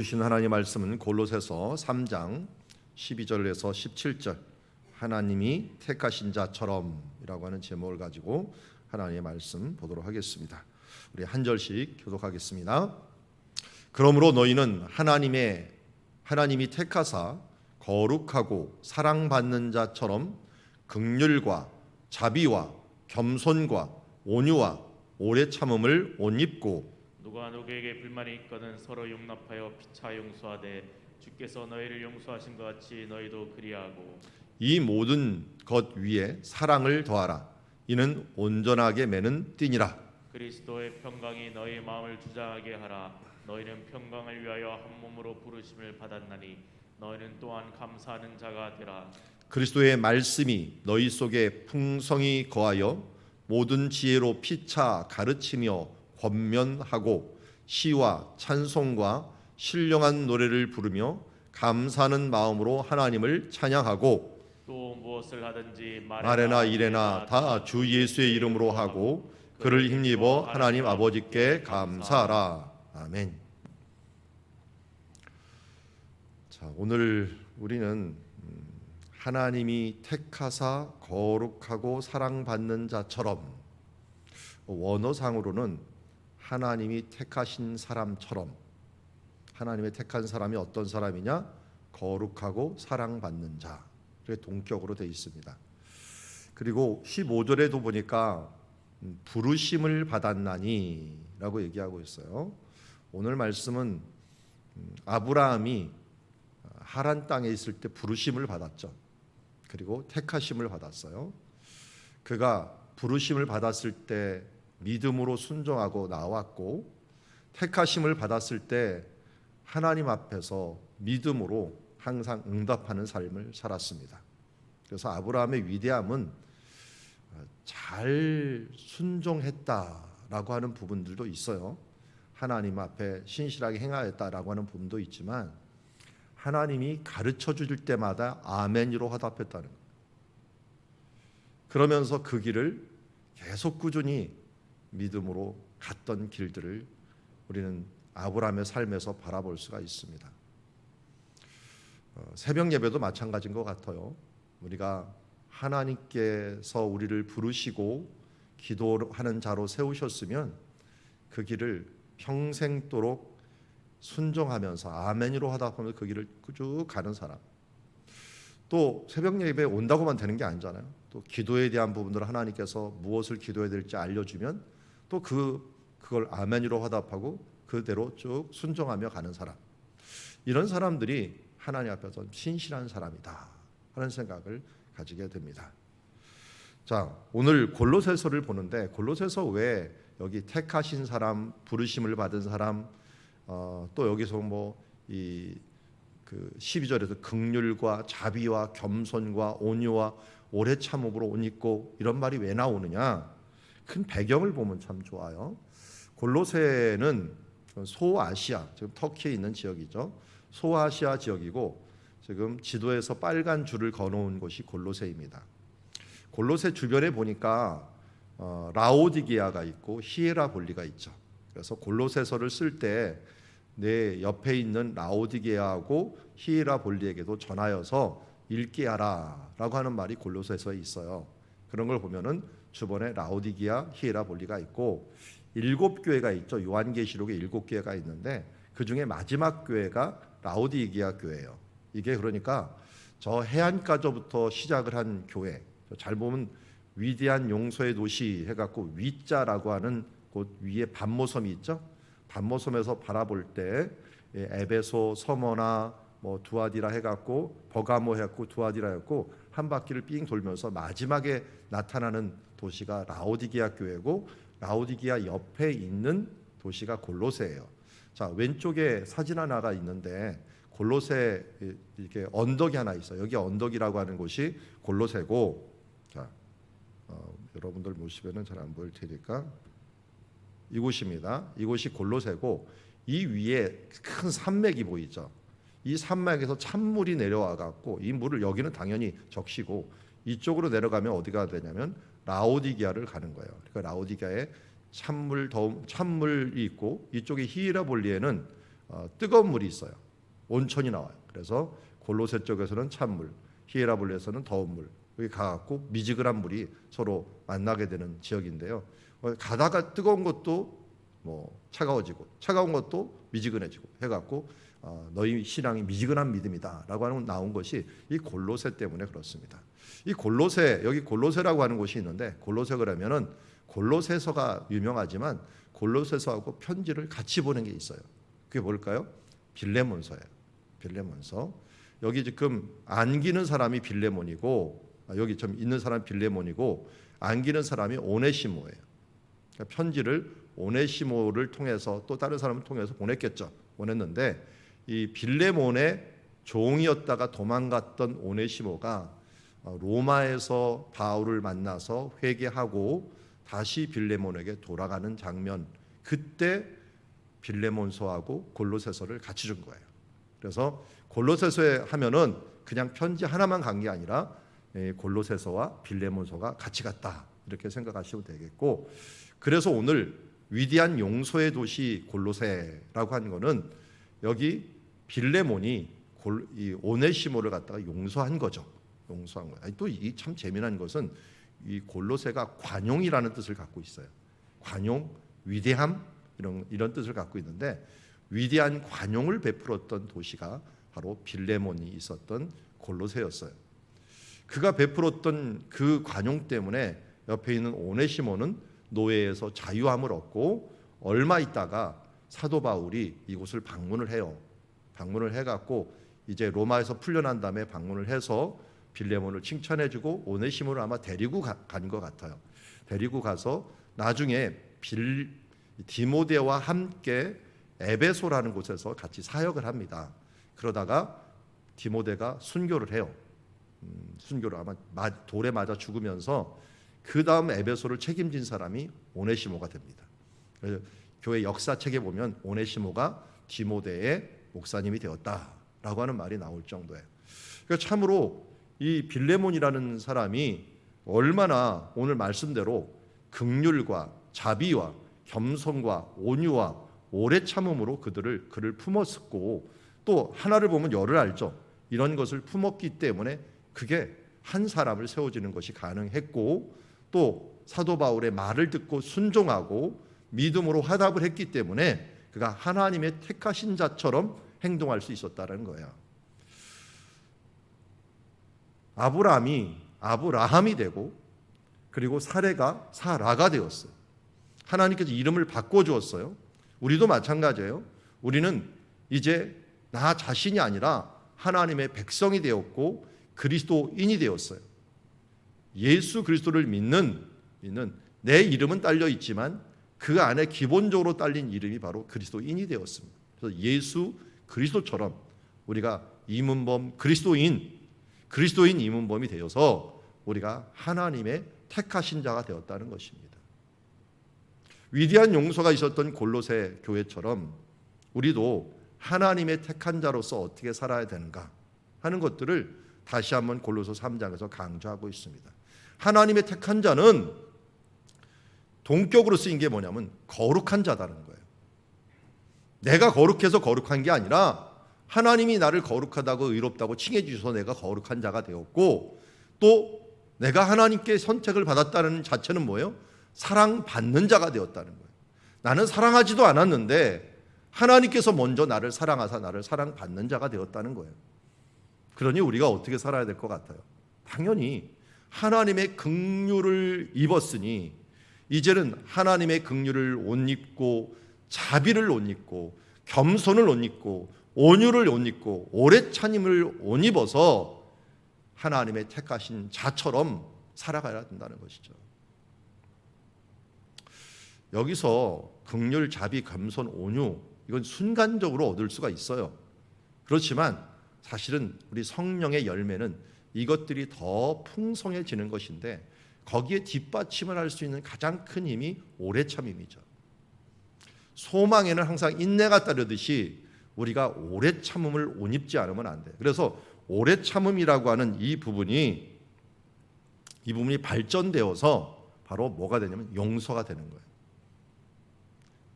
주신 하나님 말씀은 골로새서 3장 12절에서 17절 하나님이 택하신 자처럼이라고 하는 제목을 가지고 하나님의 말씀 보도록 하겠습니다. 우리 한 절씩 교독하겠습니다. 그러므로 너희는 하나님이 택하사 거룩하고 사랑받는 자처럼 긍휼과 자비와 겸손과 온유와 오래 참음을 옷 입고 누가 누구에게 불만이 있거든 서로 용납하여 피차 용서하되 주께서 너희를 용서하신 것 같이 너희도 그리하고 이 모든 것 위에 사랑을 더하라. 이는 온전하게 매는 띠니라. 그리스도의 평강이 너희 마음을 주장하게 하라. 너희는 평강을 위하여 한 몸으로 부르심을 받았나니 너희는 또한 감사하는 자가 되라. 그리스도의 말씀이 너희 속에 풍성히 거하여 모든 지혜로 피차 가르치며 권면하고 시와 찬송과 신령한 노래를 부르며 감사하는 마음으로 하나님을 찬양하고 또 무엇을 하든지 말에나 일에나 다 주 예수의 이름으로 하고 그를 힘입어 하나님 아버지께 감사하라. 아멘. 자, 오늘 우리는 하나님이 택하사 거룩하고 사랑받는 자처럼, 원어상으로는 하나님이 택하신 사람처럼, 하나님의 택한 사람이 어떤 사람이냐? 거룩하고 사랑받는 자. 이렇게 동격으로 되어 있습니다. 그리고 15절에도 보니까 부르심을 받았나니 라고 얘기하고 있어요. 오늘 말씀은 아브라함이 하란 땅에 있을 때 부르심을 받았죠. 그리고 택하심을 받았어요. 그가 부르심을 받았을 때 믿음으로 순종하고 나왔고, 택하심을 받았을 때 하나님 앞에서 믿음으로 항상 응답하는 삶을 살았습니다. 그래서 아브라함의 위대함은 잘 순종했다라고 하는 부분들도 있어요. 하나님 앞에 신실하게 행하였다라고 하는 부분도 있지만, 하나님이 가르쳐 줄 때마다 아멘으로 화답했다는 거예요. 그러면서 그 길을 계속 꾸준히 믿음으로 갔던 길들을 우리는 아브라함의 삶에서 바라볼 수가 있습니다. 새벽 예배도 마찬가지인 것 같아요. 우리가 하나님께서 우리를 부르시고 기도하는 자로 세우셨으면 그 길을 평생도록 순종하면서 아멘으로 화답하면서 그 길을 쭉 가는 사람. 또 새벽 예배에 온다고만 되는 게 아니잖아요. 또 기도에 대한 부분들을 하나님께서 무엇을 기도해야 될지 알려주면 또 그걸 아멘으로 화답하고 그대로 쭉 순종하며 가는 사람. 이런 사람들이 하나님 앞에서 신실한 사람이다 하는 생각을 가지게 됩니다. 자, 오늘 골로새서를 보는데 골로새서 외에 여기 택하신 사람, 부르심을 받은 사람, 또 여기서 그 12절에서 긍휼과 자비와 겸손과 온유와 오래 참음으로 옷 입고 이런 말이 왜 나오느냐? 큰 배경을 보면 참 좋아요. 골로새는 소아시아, 지금 터키에 있는 지역이죠. 소아시아 지역이고 지금 지도에서 빨간 줄을 그어놓은 곳이 골로새입니다. 골로새 주변에 보니까 라오디게아가 있고 히에라볼리가 있죠. 그래서 골로새서를 쓸 때 내 옆에 있는 라오디게아하고 히에라볼리에게도 전하여서 읽게 하라라고 하는 말이 골로새서에 있어요. 그런 걸 보면은 주변에 라오디게아, 히에라볼리가 있고 7교회가 있죠. 요한계시록에 7교회가 있는데 그 중에 마지막 교회가 라오디게아 교회예요. 이게 그러니까 저 해안가저부터 시작을 한 교회. 잘 보면 위대한 용서의 도시 해갖고 위자라고 하는 곳 위에 반모섬이 있죠. 반모섬에서 바라볼 때 에베소, 서머나, 두아디라 해갖고 버가모 해갖고 두아디라 해갖고 한 바퀴를 삥 돌면서 마지막에 나타나는 도시가 라오디게아 교회고 라오디게아 옆에 있는 도시가 골로새예요. 자, 왼쪽에 사진 하나가 있는데 골로새 이렇게 언덕이 하나 있어요. 여기 언덕이라고 하는 곳이 골로새고, 자, 여러분들 모시면은 잘 안 보일 테니까 이곳입니다. 이곳이 골로새고 이 위에 큰 산맥이 보이죠. 이 산맥에서 찬물이 내려와 갖고 이 물을 여기는 당연히 적시고 이쪽으로 내려가면 어디가 되냐면 라오디게아를 가는 거예요. 그러니까 라오디게아에 찬물이 있고 이쪽에 히에라볼리에는 뜨거운 물이 있어요. 온천이 나와요. 그래서 골로새 쪽에서는 찬물, 히에라볼리에서는 더운 물, 여기 가갖고 미지근한 물이 서로 만나게 되는 지역인데요. 가다가 뜨거운 것도 차가워지고 차가운 것도 미지근해지고 해갖고 너희 신앙이 미지근한 믿음이다라고 하는 나온 것이 이 골로새 때문에 그렇습니다. 이 골로새, 여기 골로새라고 하는 곳이 있는데, 골로새 그러면은 골로새서가 유명하지만 골로새서하고 편지를 같이 보낸 게 있어요. 그게 뭘까요? 빌레몬서예요. 빌레몬서. 여기 지금 안기는 사람이 빌레몬이고, 여기 좀 있는 사람이 빌레몬이고, 안기는 사람이 오네시모예요. 그러니까 편지를 오네시모를 통해서 또 다른 사람을 통해서 보냈겠죠. 보냈는데 이 빌레몬의 종이었다가 도망갔던 오네시모가 로마에서 바울을 만나서 회개하고 다시 빌레몬에게 돌아가는 장면, 그때 빌레몬서하고 골로새서를 같이 준 거예요. 그래서 골로새서에 하면은 그냥 편지 하나만 간 게 아니라 골로새서와 빌레몬서가 같이 갔다, 이렇게 생각하시면 되겠고, 그래서 오늘 위대한 용서의 도시 골로새라고 한 거는 여기 빌레몬이 이 오네시모를 갖다가 용서한 거죠. 용서한 거예요. 또 이 참 재미난 것은 이 골로새가 관용이라는 뜻을 갖고 있어요. 관용, 위대함, 이런 뜻을 갖고 있는데, 위대한 관용을 베풀었던 도시가 바로 빌레몬이 있었던 골로새였어요. 그가 베풀었던 그 관용 때문에 옆에 있는 오네시모는 노예에서 자유함을 얻고, 얼마 있다가 사도 바울이 이곳을 방문을 해요. 방문을 해갖고 이제 로마에서 풀려난 다음에 방문을 해서 빌레몬을 칭찬해주고 오네시모를 아마 데리고 간 것 같아요. 데리고 가서 나중에 디모데와 함께 에베소라는 곳에서 같이 사역을 합니다. 그러다가 디모데가 순교를 해요. 순교를 아마 돌에 맞아 죽으면서 그 다음 에베소를 책임진 사람이 오네시모가 됩니다. 그래서 교회 역사책에 보면 오네시모가 디모데의 목사님이 되었다라고 하는 말이 나올 정도예요. 그러니까 참으로 이 빌레몬이라는 사람이 얼마나 오늘 말씀대로 긍휼과 자비와 겸손과 온유와 오래 참음으로 그를 품었고, 또 하나를 보면 열을 알죠. 이런 것을 품었기 때문에 그게 한 사람을 세워지는 것이 가능했고, 또 사도 바울의 말을 듣고 순종하고 믿음으로 화답을 했기 때문에 그가 하나님의 택하신 자처럼 행동할 수 있었다는 거예요. 아브라함이 되고, 그리고 사레가 사라가 되었어요. 하나님께서 이름을 바꿔주었어요. 우리도 마찬가지예요. 우리는 이제 나 자신이 아니라 하나님의 백성이 되었고 그리스도인이 되었어요. 예수 그리스도를 믿는 내 이름은 딸려 있지만 그 안에 기본적으로 딸린 이름이 바로 그리스도인이 되었습니다. 그래서 예수 그리스도처럼 우리가 이문범 그리스도인 이문범이 되어서 우리가 하나님의 택하신 자가 되었다는 것입니다. 위대한 용서가 있었던 골로새 교회처럼 우리도 하나님의 택한 자로서 어떻게 살아야 되는가 하는 것들을 다시 한번 골로새 3장에서 강조하고 있습니다. 하나님의 택한 자는 동격으로 쓰인 게 뭐냐면 거룩한 자다는 거예요. 내가 거룩해서 거룩한 게 아니라 하나님이 나를 거룩하다고 의롭다고 칭해 주셔서 내가 거룩한 자가 되었고, 또 내가 하나님께 선택을 받았다는 자체는 뭐예요? 사랑받는 자가 되었다는 거예요. 나는 사랑하지도 않았는데 하나님께서 먼저 나를 사랑하사 나를 사랑받는 자가 되었다는 거예요. 그러니 우리가 어떻게 살아야 될 것 같아요? 당연히 하나님의 긍휼을 입었으니 이제는 하나님의 긍휼을 옷 입고 자비를 옷 입고 겸손을 옷 입고 온유를 옷 입고 오래 참음을 옷 입어서 하나님의 택하신 자처럼 살아가야 된다는 것이죠. 여기서 긍휼, 자비, 겸손, 온유, 이건 순간적으로 얻을 수가 있어요. 그렇지만 사실은 우리 성령의 열매는 이것들이 더 풍성해지는 것인데, 거기에 뒷받침을 할 수 있는 가장 큰 힘이 오래 참음이죠. 소망에는 항상 인내가 따르듯이 우리가 오래 참음을 옷 입지 않으면 안 돼요. 그래서 오래 참음이라고 하는 이 부분이 발전되어서 바로 뭐가 되냐면 용서가 되는 거예요.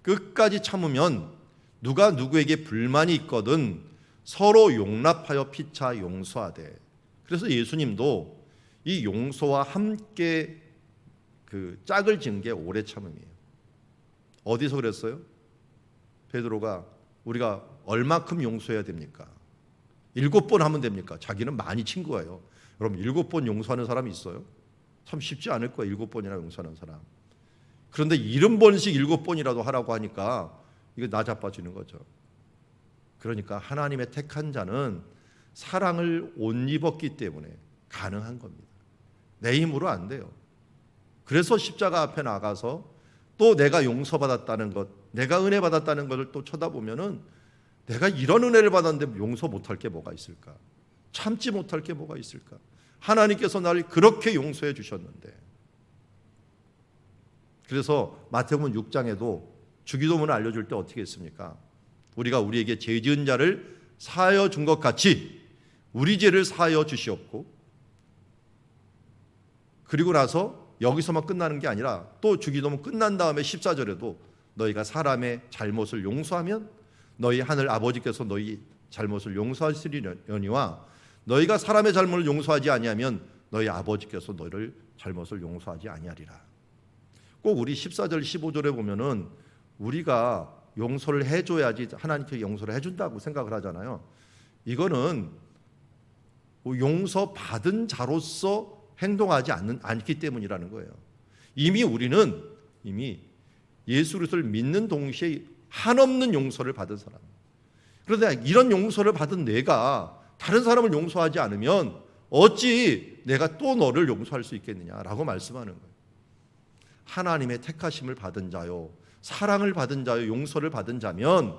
끝까지 참으면 누가 누구에게 불만이 있거든 서로 용납하여 피차 용서하되. 그래서 예수님도 이 용서와 함께 그 짝을 지은 게 오래 참음이에요. 어디서 그랬어요? 베드로가 우리가 얼마큼 용서해야 됩니까? 7번 하면 됩니까? 자기는 많이 친 거예요. 여러분 7번 용서하는 사람이 있어요? 참 쉽지 않을 거예요. 7번이나 용서하는 사람. 그런데 70번씩 7번이라도 하라고 하니까 이거 나자빠지는 거죠. 그러니까 하나님의 택한 자는 사랑을 옷 입었기 때문에 가능한 겁니다. 내 힘으로 안 돼요. 그래서 십자가 앞에 나가서 또 내가 용서받았다는 것, 내가 은혜 받았다는 것을 또 쳐다보면은 내가 이런 은혜를 받았는데 용서 못할 게 뭐가 있을까? 참지 못할 게 뭐가 있을까? 하나님께서 나를 그렇게 용서해 주셨는데. 그래서 마태복음 6장에도 주기도문을 알려줄 때 어떻게 했습니까? 우리가 우리에게 죄 지은 자를 사하여 준 것 같이 우리 죄를 사하여 주시옵고, 그리고 나서 여기서만 끝나는 게 아니라 또 주기도문 끝난 다음에 14절에도 너희가 사람의 잘못을 용서하면 너희 하늘 아버지께서 너희 잘못을 용서하시리려니와 너희가 사람의 잘못을 용서하지 아니하면 너희 아버지께서 너희를 잘못을 용서하지 아니하리라. 꼭 우리 14절 15절에 보면은 우리가 용서를 해줘야지 하나님께 용서를 해준다고 생각을 하잖아요. 이거는 용서받은 자로서 행동하지 않기 때문이라는 거예요. 이미 우리는 예수 그리스도를 믿는 동시에 한없는 용서를 받은 사람. 그런데 이런 용서를 받은 내가 다른 사람을 용서하지 않으면 어찌 내가 또 너를 용서할 수 있겠느냐라고 말씀하는 거예요. 하나님의 택하심을 받은 자요, 사랑을 받은 자요, 용서를 받은 자면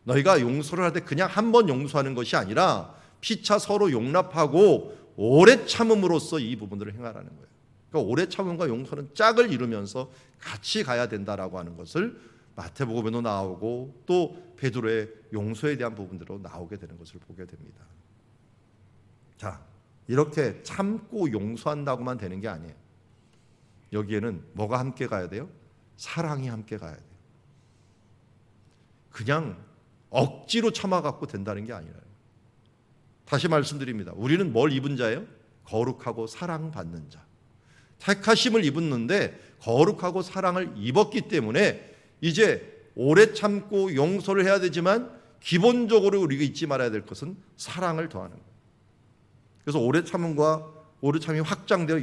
너희가 용서를 할 때 그냥 한 번 용서하는 것이 아니라 피차 서로 용납하고 오래 참음으로써 이 부분들을 행하라는 거예요. 그러니까 오래 참음과 용서는 짝을 이루면서 같이 가야 된다라고 하는 것을 마태복음에도 나오고 또 베드로의 용서에 대한 부분들로 나오게 되는 것을 보게 됩니다. 자, 이렇게 참고 용서한다고만 되는 게 아니에요. 여기에는 뭐가 함께 가야 돼요? 사랑이 함께 가야 돼요. 그냥 억지로 참아갖고 된다는 게 아니라요. 다시 말씀드립니다. 우리는 뭘 입은 자예요? 거룩하고 사랑받는 자. 택하심을 입었는데 거룩하고 사랑을 입었기 때문에 이제 오래 참고 용서를 해야 되지만 기본적으로 우리가 잊지 말아야 될 것은 사랑을 더하는 거예요. 그래서 오래 참음과 오래 참음이 확장되어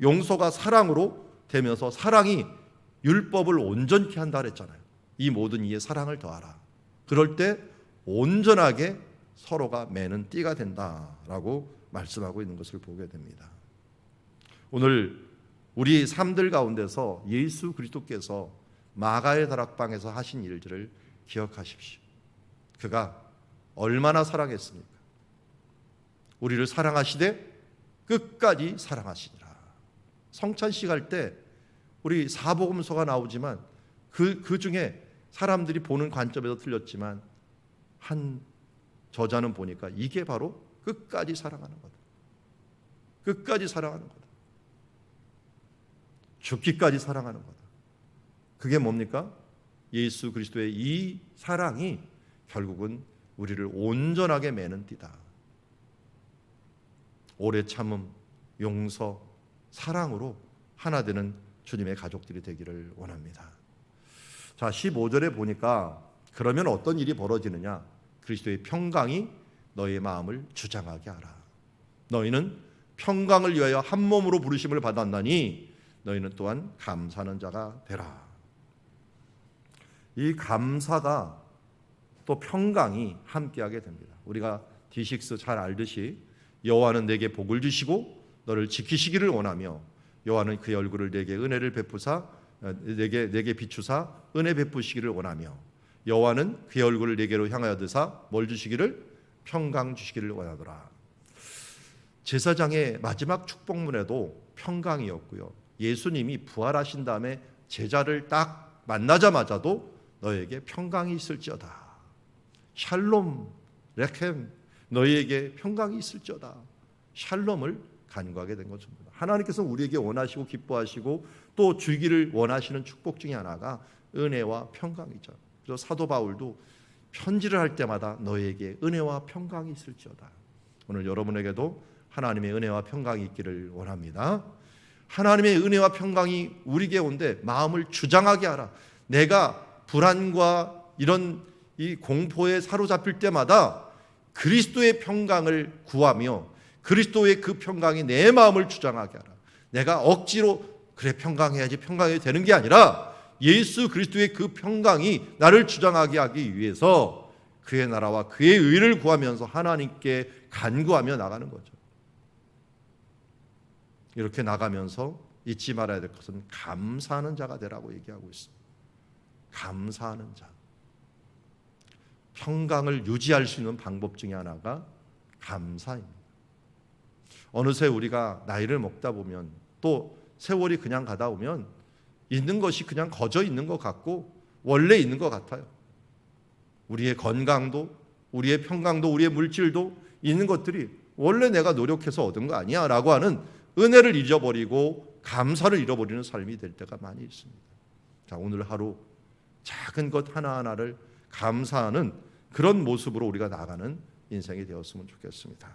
용서가 사랑으로 되면서 사랑이 율법을 온전케 한다 그랬잖아요. 이 모든 이에 사랑을 더하라. 그럴 때 온전하게 서로가 매는 띠가 된다라고 말씀하고 있는 것을 보게 됩니다. 오늘 우리 삶들 가운데서 예수 그리스도께서 마가의 다락방에서 하신 일들을 기억하십시오. 그가 얼마나 사랑했습니까? 우리를 사랑하시되 끝까지 사랑하시니라. 성찬식 할 때 우리 사복음서가 나오지만 그 중에 사람들이 보는 관점에서 틀렸지만 한 저자는 보니까 이게 바로 끝까지 사랑하는 거다. 끝까지 사랑하는 거다. 죽기까지 사랑하는 거다. 그게 뭡니까? 예수 그리스도의 이 사랑이 결국은 우리를 온전하게 매는 띠다. 오래 참음, 용서, 사랑으로 하나 되는 주님의 가족들이 되기를 원합니다. 자, 15절에 보니까 그러면 어떤 일이 벌어지느냐? 그리스도의 평강이 너희의 마음을 주장하게 하라. 너희는 평강을 위하여 한 몸으로 부르심을 받았나니 너희는 또한 감사하는 자가 되라. 이 감사가 또 평강이 함께하게 됩니다. 우리가 D6 잘 알듯이 여호와는 내게 복을 주시고 너를 지키시기를 원하며 여호와는 그의 얼굴을 내게 은혜를 베푸사 내게 비추사 은혜 베푸시기를 원하며 여호와는 그의 얼굴을 내게로 향하여 드사 뭘 주시기를? 평강 주시기를 원하더라. 제사장의 마지막 축복문에도 평강이었고요. 예수님이 부활하신 다음에 제자를 딱 만나자마자도 너에게 평강이 있을지어다. 샬롬 레켐 너희에게 평강이 있을지어다. 샬롬을 간구하게 된 것입니다. 하나님께서 우리에게 원하시고 기뻐하시고 또 주기를 원하시는 축복 중에 하나가 은혜와 평강이죠. 그래서 사도 바울도 편지를 할 때마다 너에게 은혜와 평강이 있을지어다. 오늘 여러분에게도 하나님의 은혜와 평강이 있기를 원합니다. 하나님의 은혜와 평강이 우리에게 온데 마음을 주장하게 하라. 내가 불안과 이런 이 공포에 사로잡힐 때마다 그리스도의 평강을 구하며 그리스도의 그 평강이 내 마음을 주장하게 하라. 내가 억지로 그래 평강해야지 평강해야 되는 게 아니라 예수 그리스도의 그 평강이 나를 주장하게 하기 위해서 그의 나라와 그의 의를 구하면서 하나님께 간구하며 나가는 거죠. 이렇게 나가면서 잊지 말아야 될 것은 감사하는 자가 되라고 얘기하고 있습니다. 감사하는 자. 평강을 유지할 수 있는 방법 중에 하나가 감사입니다. 어느새 우리가 나이를 먹다 보면 또 세월이 그냥 가다 오면 있는 것이 그냥 거저 있는 것 같고 원래 있는 것 같아요. 우리의 건강도 우리의 평강도 우리의 물질도 있는 것들이 원래 내가 노력해서 얻은 거 아니야 라고 하는 은혜를 잊어버리고 감사를 잃어버리는 삶이 될 때가 많이 있습니다. 자, 오늘 하루 작은 것 하나하나를 감사하는 그런 모습으로 우리가 나가는 인생이 되었으면 좋겠습니다.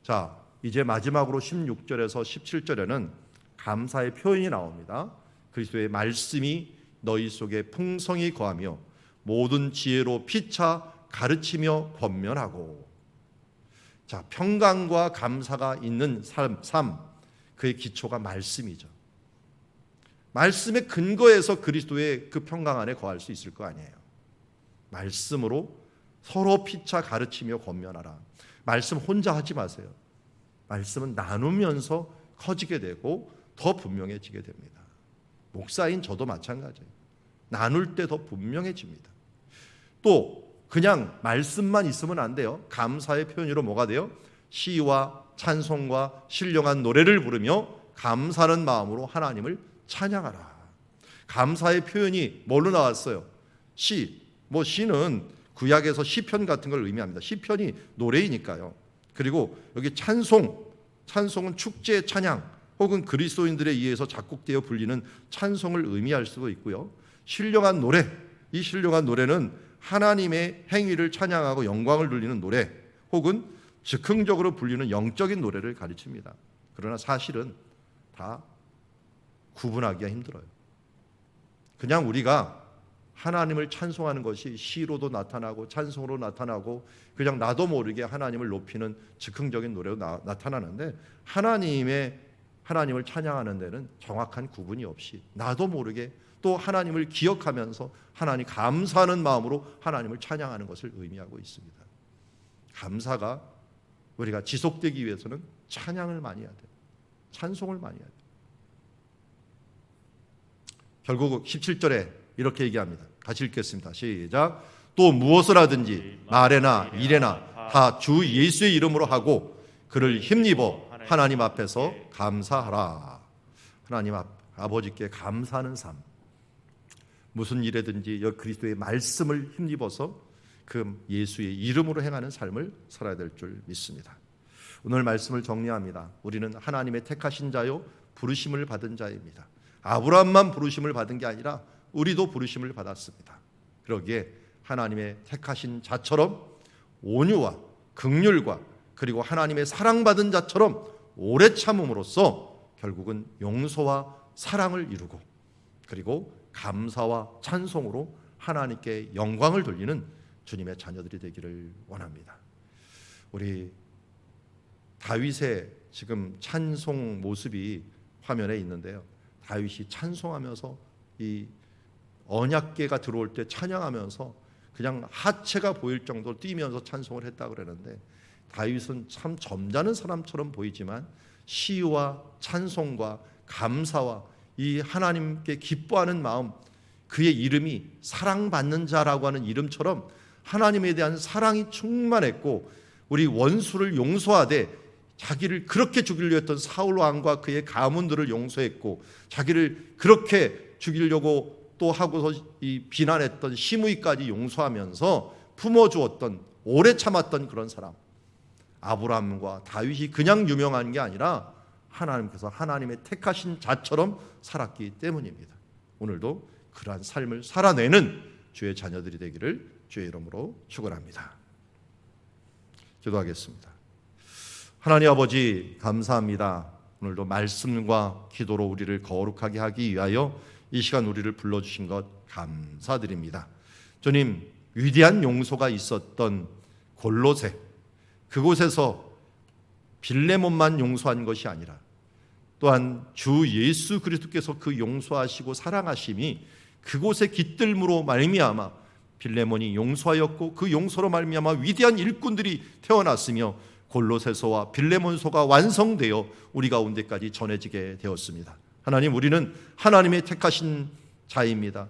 자, 이제 마지막으로 16절에서 17절에는 감사의 표현이 나옵니다. 그리스도의 말씀이 너희 속에 풍성히 거하며 모든 지혜로 피차 가르치며 권면하고. 자, 평강과 감사가 있는 삶, 그의 기초가 말씀이죠. 말씀의 근거에서 그리스도의 그 평강 안에 거할 수 있을 거 아니에요. 말씀으로 서로 피차 가르치며 권면하라. 말씀 혼자 하지 마세요. 말씀은 나누면서 커지게 되고 더 분명해지게 됩니다. 목사인 저도 마찬가지예요. 나눌 때 더 분명해집니다. 또 그냥 말씀만 있으면 안 돼요. 감사의 표현으로 뭐가 돼요? 시와 찬송과 신령한 노래를 부르며 감사하는 마음으로 하나님을 찬양하라. 감사의 표현이 뭘로 나왔어요? 시. 시는 구약에서 시편 같은 걸 의미합니다. 시편이 노래이니까요. 그리고 여기 찬송은 축제의 찬양 혹은 그리스도인들에 의해서 작곡되어 불리는 찬송을 의미할 수도 있고요. 신령한 노래, 이 신령한 노래는 하나님의 행위를 찬양하고 영광을 돌리는 노래 혹은 즉흥적으로 불리는 영적인 노래를 가르칩니다. 그러나 사실은 다 구분하기가 힘들어요. 그냥 우리가 하나님을 찬송하는 것이 시로도 나타나고 찬송으로 나타나고 그냥 나도 모르게 하나님을 높이는 즉흥적인 노래로 나타나는데 하나님을 찬양하는 데는 정확한 구분이 없이 나도 모르게 또 하나님을 기억하면서 하나님 감사하는 마음으로 하나님을 찬양하는 것을 의미하고 있습니다. 감사가 우리가 지속되기 위해서는 찬양을 많이 해야 돼요. 찬송을 많이 해야 돼요. 결국 17절에 이렇게 얘기합니다. 같이 읽겠습니다. 시작. 또 무엇을 하든지 말에나 일에나 다 주 예수의 이름으로 하고 그를 힘입어 하나님 앞에서 감사하라. 하나님 아버지께 감사하는 삶. 무슨 일에든지 그리스도의 말씀을 힘입어서 그 예수의 이름으로 행하는 삶을 살아야 될 줄 믿습니다. 오늘 말씀을 정리합니다. 우리는 하나님의 택하신 자요 부르심을 받은 자입니다. 아브라함만 부르심을 받은 게 아니라 우리도 부르심을 받았습니다. 그러기에 하나님의 택하신 자처럼 온유와 긍휼과 그리고 하나님의 사랑받은 자처럼 오래 참음으로써 결국은 용서와 사랑을 이루고 그리고 감사와 찬송으로 하나님께 영광을 돌리는 주님의 자녀들이 되기를 원합니다. 우리 다윗의 지금 찬송 모습이 화면에 있는데요. 다윗이 찬송하면서 이 언약궤가 들어올 때 찬양하면서 그냥 하체가 보일 정도로 뛰면서 찬송을 했다고 그러는데 다윗은 참 점잖은 사람처럼 보이지만 시와 찬송과 감사와 이 하나님께 기뻐하는 마음, 그의 이름이 사랑받는 자라고 하는 이름처럼 하나님에 대한 사랑이 충만했고 우리 원수를 용서하되 자기를 그렇게 죽이려 했던 사울 왕과 그의 가문들을 용서했고 자기를 그렇게 죽이려고 또 하고서 이 비난했던 시므이까지 용서하면서 품어주었던 오래 참았던 그런 사람. 아브라함과 다윗이 그냥 유명한 게 아니라 하나님께서 하나님의 택하신 자처럼 살았기 때문입니다. 오늘도 그러한 삶을 살아내는 주의 자녀들이 되기를 주의 이름으로 축원합니다. 기도하겠습니다. 하나님 아버지 감사합니다. 오늘도 말씀과 기도로 우리를 거룩하게 하기 위하여 이 시간 우리를 불러주신 것 감사드립니다. 주님, 위대한 용서가 있었던 골로새, 그곳에서 빌레몬만 용서한 것이 아니라 또한 주 예수 그리스도께서 그 용서하시고 사랑하심이 그곳에 깃들므로 말미암아 빌레몬이 용서하였고 그 용서로 말미암아 위대한 일꾼들이 태어났으며 골로새서와 빌레몬서가 완성되어 우리 가운데까지 전해지게 되었습니다. 하나님, 우리는 하나님의 택하신 자입니다.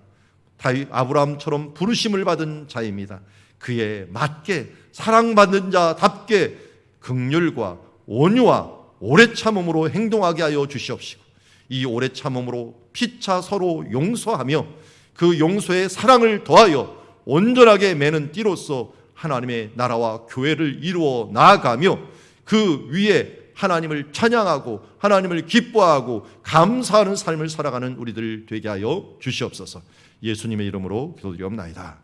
다윗 아브라함처럼 부르심을 받은 자입니다. 그에 맞게 사랑받는 자답게 긍휼과 온유와 오래 참음으로 행동하게 하여 주시옵시고 이 오래 참음으로 피차 서로 용서하며 그 용서의 사랑을 더하여 온전하게 매는 띠로서 하나님의 나라와 교회를 이루어 나아가며 그 위에 하나님을 찬양하고 하나님을 기뻐하고 감사하는 삶을 살아가는 우리들 되게 하여 주시옵소서. 예수님의 이름으로 기도드리옵나이다.